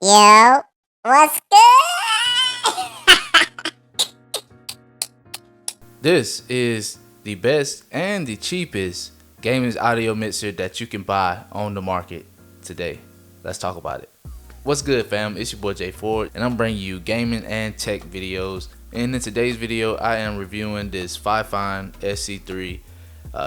Yo, what's good? This is the best and the cheapest gaming audio mixer that you can buy on the market today. Let's talk about it. What's good, fam? It's your boy J Ford, and I'm bringing you gaming and tech videos. And in today's video, I am reviewing this Fifine SC3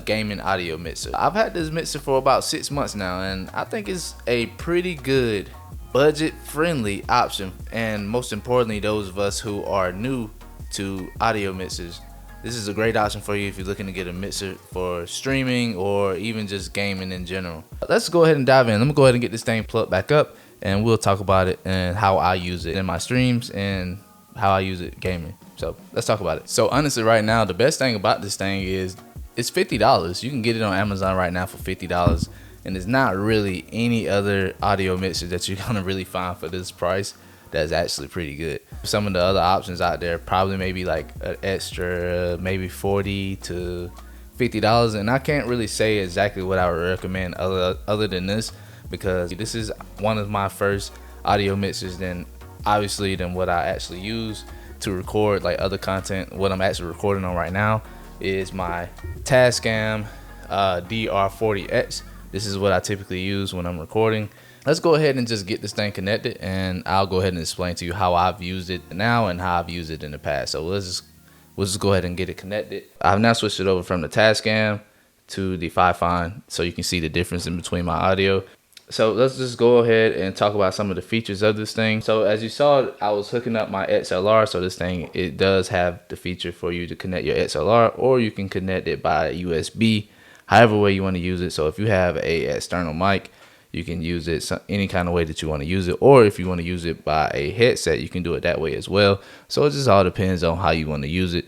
gaming audio mixer. I've had this mixer for about 6 months now, and I think it's a pretty good budget-friendly option. And most importantly, those of us who are new to audio mixers, this is a great option for you if you're looking to get a mixer for streaming or even just gaming in general. Let's go ahead and dive in. Let me go ahead and get this thing plugged back up, and we'll talk about it and how I use it in my streams and how I use it gaming. So let's talk about it. So honestly, right now, the best thing about this thing is it's $50. You can get it on Amazon right now for $50, and there's not really any other audio mixer that you're gonna really find for this price that's actually pretty good. Some of the other options out there probably maybe like an extra maybe $40 to $50, and I can't really say exactly what I would recommend other than this, because this is one of my first audio mixers than what I actually use to record like other content. What I'm actually recording on right now is my Tascam DR40X. This is what I typically use when I'm recording. Let's go ahead and just get this thing connected, and I'll go ahead and explain to you how I've used it now and how I've used it in the past. So we'll just go ahead and get it connected. I've now switched it over from the Tascam to the Fifine, so you can see the difference in between my audio. So let's just go ahead and talk about some of the features of this thing. So as you saw, I was hooking up my XLR. So this thing, it does have the feature for you to connect your XLR, or you can connect it by USB, however way you want to use it. So if you have a external mic, you can use it any kind of way that you want to use it, or if you want to use it by a headset, you can do it that way as well. So it just all depends on how you want to use it.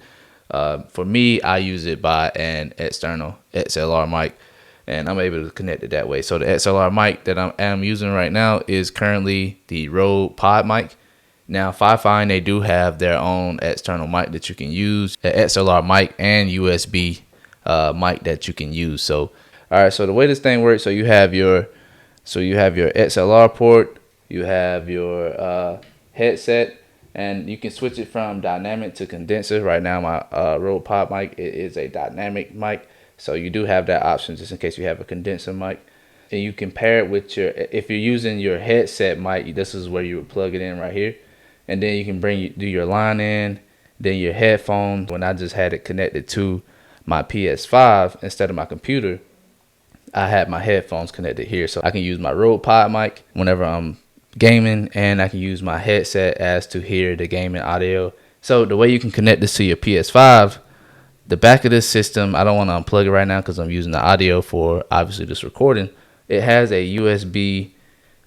For me, I use it by an external XLR mic, and I'm able to connect it that way. So the XLR mic that I'm using right now is currently the Rode Pod mic. Now Fifine, they do have their own external mic that you can use, an XLR mic and USB mic that you can use. So all right, so the way this thing works, so you have your XLR port, you have your headset, and you can switch it from dynamic to condenser. Right now my Rode Pod mic, it is a dynamic mic, so you do have that option just in case you have a condenser mic. And you can pair it with if you're using your headset mic, this is where you would plug it in right here, and then you can do your line in, then your headphones. When I just had it connected to my PS5 instead of my computer, I had my headphones connected here, so I can use my Rode Pod mic whenever I'm gaming, and I can use my headset as to hear the gaming audio. So the way you can connect this to your PS5, the back of this system, I don't want to unplug it right now because I'm using the audio for obviously this recording. It has a USB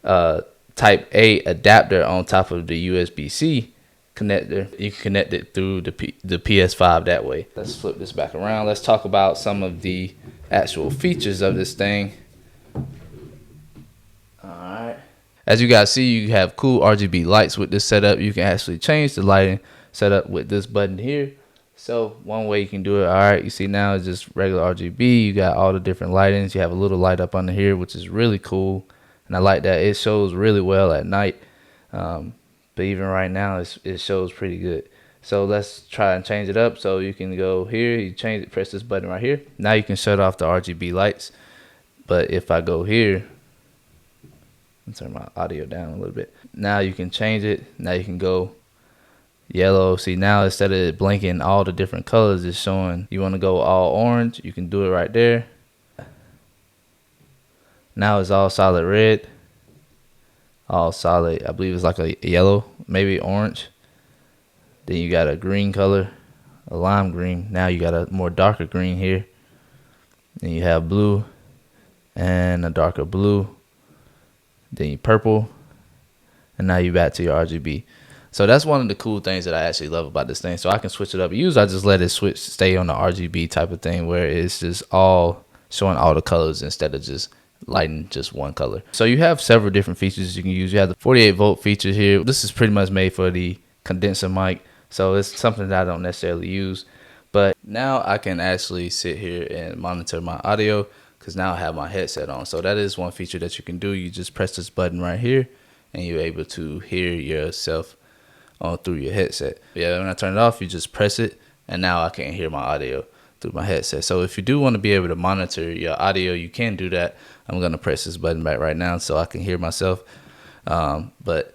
Type A adapter on top of the USB-C connector. You can connect it through the PS5 that way. Let's flip this back around. Let's talk about some of the actual features of this thing. Alright, as you guys see, you have cool RGB lights with this setup. You can actually change the lighting setup with this button here. So one way you can do it, alright, you see now it's just regular RGB. You got all the different lightings. You have a little light up under here, which is really cool, and I like that. It shows really well at night, but even right now it shows pretty good. So let's try and change it up. So you can go here, you change it, press this button right here. Now you can shut off the RGB lights. But if I go here and turn my audio down a little bit, now you can change it. Now you can go yellow. See, now instead of it blinking all the different colors, it's showing you want to go all orange. You can do it right there. Now it's all solid red, all solid. I believe it's like a yellow, maybe orange. Then you got a green color, a lime green. Now you got a more darker green here. Then you have blue and a darker blue. Then you purple, and now you back to your RGB. So that's one of the cool things that I actually love about this thing. So I can switch it up. Usually I just let it stay on the RGB type of thing, where it's just all showing all the colors instead of just lighting just one color. So you have several different features you can use. You have the 48-volt feature here. This is pretty much made for the condenser mic, so it's something that I don't necessarily use. But now I can actually sit here and monitor my audio because now I have my headset on. So that is one feature that you can do. You just press this button right here, and you're able to hear yourself through your headset. Yeah, when I turn it off, you just press it, and now I can hear my audio through my headset. So if you do want to be able to monitor your audio, you can do that. I'm gonna press this button back right now so I can hear myself. But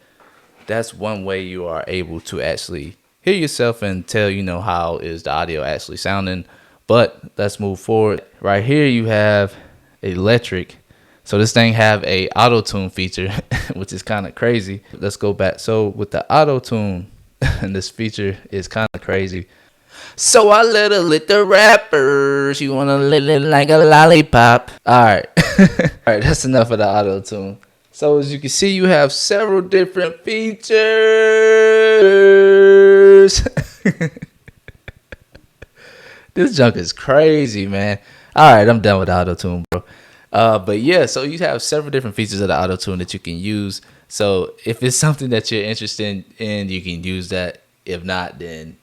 that's one way you are able to actually hear yourself and tell, how is the audio actually sounding. But let's move forward. Right here you have electric. So this thing have a auto tune feature, which is kind of crazy. Let's go back. So with the auto tune, and this feature is kind of crazy. So I let her lit the rappers. You wanna lit it like a lollipop. All right. All right, that's enough of the auto tune. So as you can see, you have several different features. This junk is crazy, man. All right, I'm done with the auto tune, bro. But yeah, so you have several different features of the auto tune that you can use. So if it's something that you're interested in, you can use that. If not, then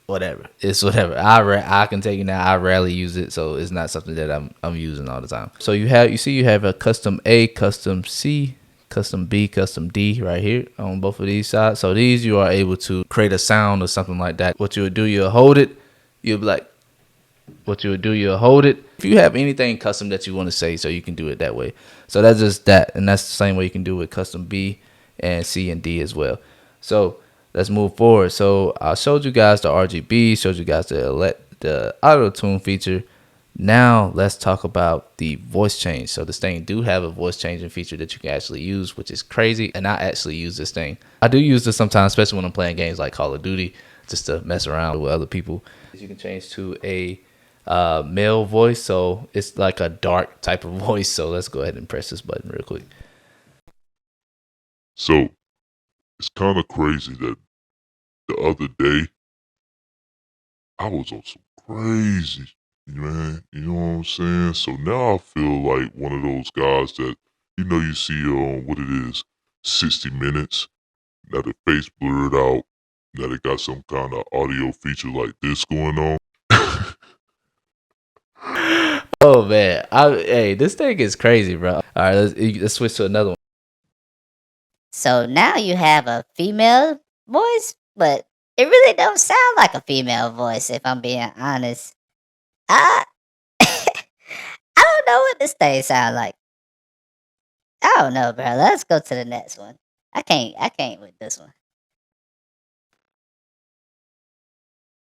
whatever. It's whatever. I can take it now. I rarely use it, so it's not something that I'm using all the time. So you have a custom A, custom C, custom B, custom D right here on both of these sides. So these you are able to create a sound or something like that. What you would do, you'll hold it. You'll be like, you'll hold it. If you have anything custom that you want to say, so you can do it that way. So that's just that, and that's the same way you can do with custom B and C and D as well. So let's move forward. So I showed you guys the RGB, showed you guys the auto tune feature. Now let's talk about the voice change. So this thing do have a voice changing feature that you can actually use, which is crazy. And I actually use this thing. I do use this sometimes, especially when I'm playing games like Call of Duty, just to mess around with other people. You can change to a male voice, so it's like a dark type of voice. So let's go ahead and press this button real quick. So it's kind of crazy that the other day I was on some crazy, man. You know what I'm saying? So now I feel like one of those guys that you see on what it is, 60 Minutes. Now the face blurred out. Now they got some kind of audio feature like this going on. Oh man, hey, this thing is crazy, bro. All right, let's switch to another one. So now you have a female voice, but it really don't sound like a female voice, if I'm being honest. I I don't know what this thing sound like. I don't know, bro. Let's go to the next one. I can't with this one.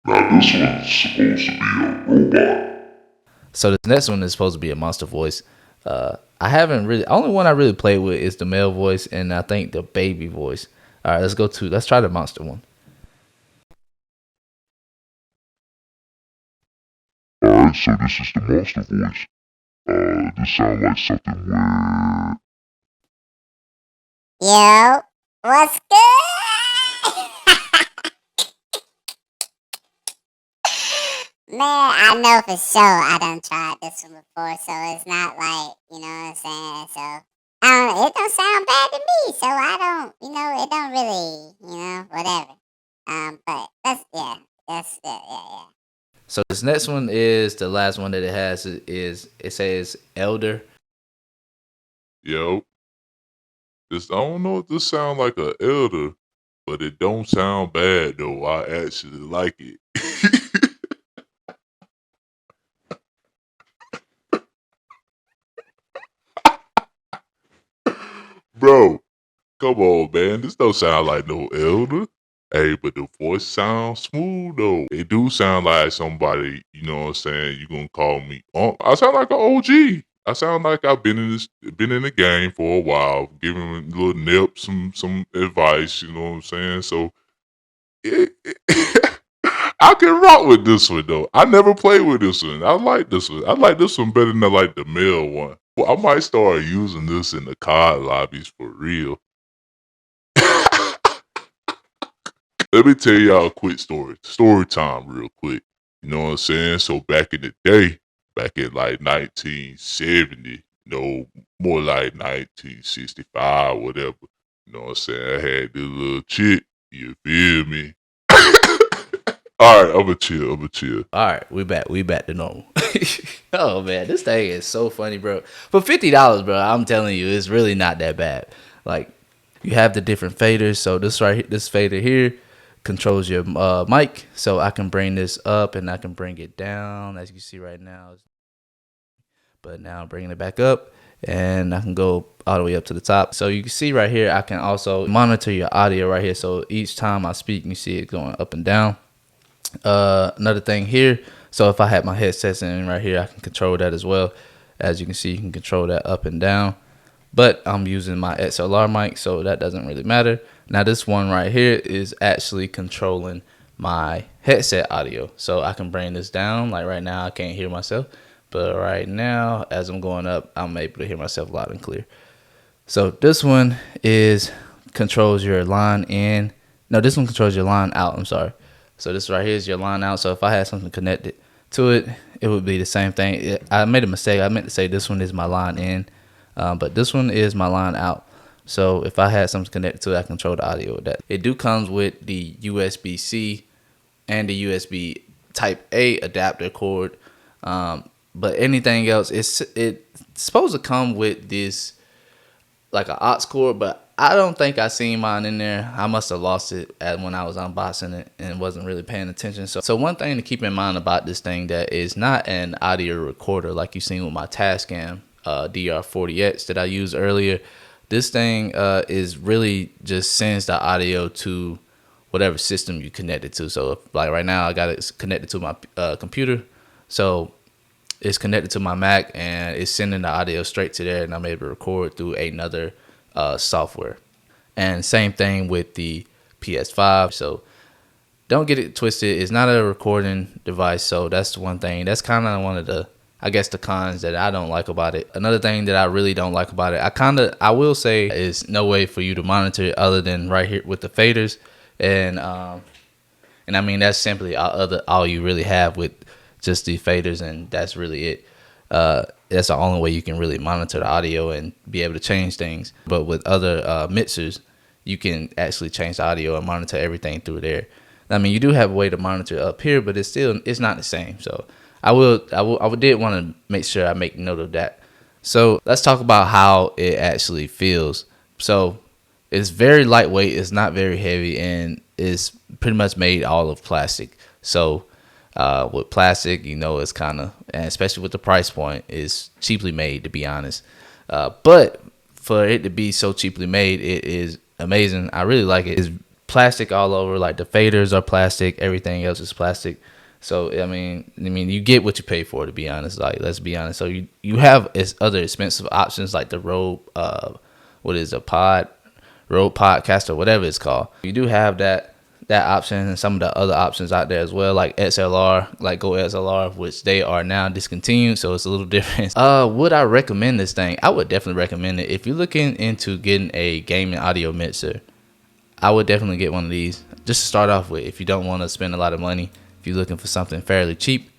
Now this one's supposed to be a robot. So this next one is supposed to be a monster voice. I haven't really. Only one I really played with is the male voice, and I think the baby voice. All right, let's try the monster one. Alright, so this is the monster voice. This sounds like something weird. Yo, what's good? Man, I know for sure I done tried this one before, so it's not like, you know what I'm saying? So, it don't sound bad to me, so I don't, it don't really, whatever. But that's it, yeah. So this next one is the last one that it has. It says elder. Yo, I don't know if this sound like an elder, but it don't sound bad though. I actually like it. Bro, come on, man. This don't sound like no elder. Hey, but the voice sounds smooth though. It do sound like somebody, you know what I'm saying, you gonna call me I sound like an OG. I sound like I've been in the game for a while, giving little nip some advice, you know what I'm saying? So I can rock with this one though. I never played with this one. I like this one. I like this one better than I like the male one. Well, I might start using this in the COD lobbies for real. Let me tell y'all a quick story. Story time real quick. You know what I'm saying? So back in the day, back in like 1970, more like 1965, whatever. You know what I'm saying? I had this little chick. You feel me? All right, I'ma chill. All right, we back to normal. Oh man, this thing is so funny, bro. For $50, bro, I'm telling you, it's really not that bad. Like, You have the different faders. So this right here, this fader here controls your mic. So I can bring this up and I can bring it down, as you can see right now. But now I'm bringing it back up, and I can go all the way up to the top. So you can see right here, I can also monitor your audio right here. So each time I speak, you see it going up and down. Another thing here, so if I have my headsets in right here, I can control that as well. As you can see, you can control that up and down, but I'm using my XLR mic, so that doesn't really matter. Now this one right here is actually controlling my headset audio, so I can bring this down. Like right now I can't hear myself, but right now as I'm going up, I'm able to hear myself loud and clear. So this one controls your line in. No, this one controls your line out, I'm sorry. So this right here is your line out. So if I had something connected to it, it would be the same thing. I made a mistake. I meant to say this one is my line in, but this one is my line out. So if I had something connected to it, I control the audio with that. It do comes with the USB-C and the USB Type A adapter cord, but anything else, it's supposed to come with this like an aux cord, but I don't think I seen mine in there. I must have lost it when I was unboxing it and wasn't really paying attention. So one thing to keep in mind about this thing that is not an audio recorder like you seen with my Tascam DR40X that I used earlier. This thing is really just sends the audio to whatever system you connect it to. So if, like right now, I got it connected to my computer. So it's connected to my Mac and it's sending the audio straight to there, and I'm able to record through another software. And same thing with the PS5. So don't get it twisted. It's not a recording device. So that's one thing. That's kind of one of the, I guess, the cons that I don't like about it. Another thing that I really don't like about it, I will say, is no way for you to monitor it other than right here with the faders. And I mean, that's simply all you really have with just the faders, and that's really it. That's the only way you can really monitor the audio and be able to change things. But with other mixers, you can actually change the audio and monitor everything through there. I mean, you do have a way to monitor up here, but it's not the same. So I did want to make sure I make note of that. So let's talk about how it actually feels. So it's very lightweight. It's not very heavy, and it's pretty much made all of plastic. So with plastic, you know, it's kind of, and especially with the price point, is cheaply made, to be honest. But for it to be so cheaply made, it is amazing. I really like it. It's plastic all over. Like the faders are plastic, everything else is plastic. So I mean, you get what you pay for, to be honest. Like, let's be honest. So you have other expensive options like the Rode, Rode Podcaster, whatever it's called. You do have that option and some of the other options out there as well, like XLR, like Go XLR, which they are now discontinued, so it's a little different. Would I recommend this thing? I would definitely recommend it. If you're looking into getting a gaming audio mixer, I would definitely get one of these just to start off with. If you don't want to spend a lot of money, if you're looking for something fairly cheap,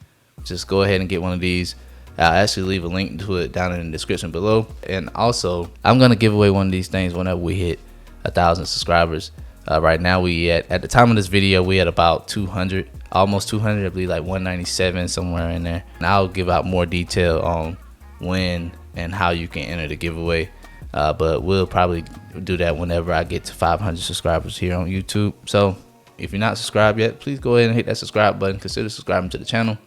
just go ahead and get one of these. I'll actually leave a link to it down in the description below. And also, I'm going to give away one of these things whenever we hit 1,000 subscribers. Right now, at the time of this video, we at about 200, almost 200, I believe, like 197, somewhere in there. And I'll give out more detail on when and how you can enter the giveaway. But we'll probably do that whenever I get to 500 subscribers here on YouTube. So if you're not subscribed yet, please go ahead and hit that subscribe button. Consider subscribing to the channel.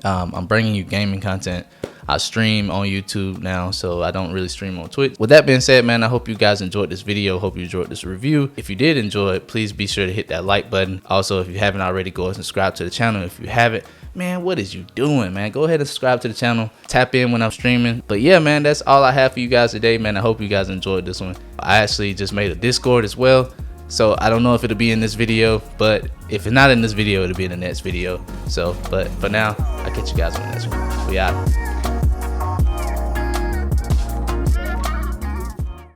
I'm bringing you gaming content. I stream on YouTube now, so I don't really stream on Twitch. With that being said, man, I hope you guys enjoyed this video. Hope you enjoyed this review. If you did enjoy it, please be sure to hit that like button. Also, if you haven't already, go and subscribe to the channel. If you haven't, man, what is you doing, man? Go ahead and subscribe to the channel. Tap in when I'm streaming. But yeah, man, that's all I have for you guys today, man. I hope you guys enjoyed this one. I actually just made a Discord as well, so I don't know if it'll be in this video, but if it's not in this video, it'll be in the next video. So, but for now, I'll catch you guys on the next one. We out.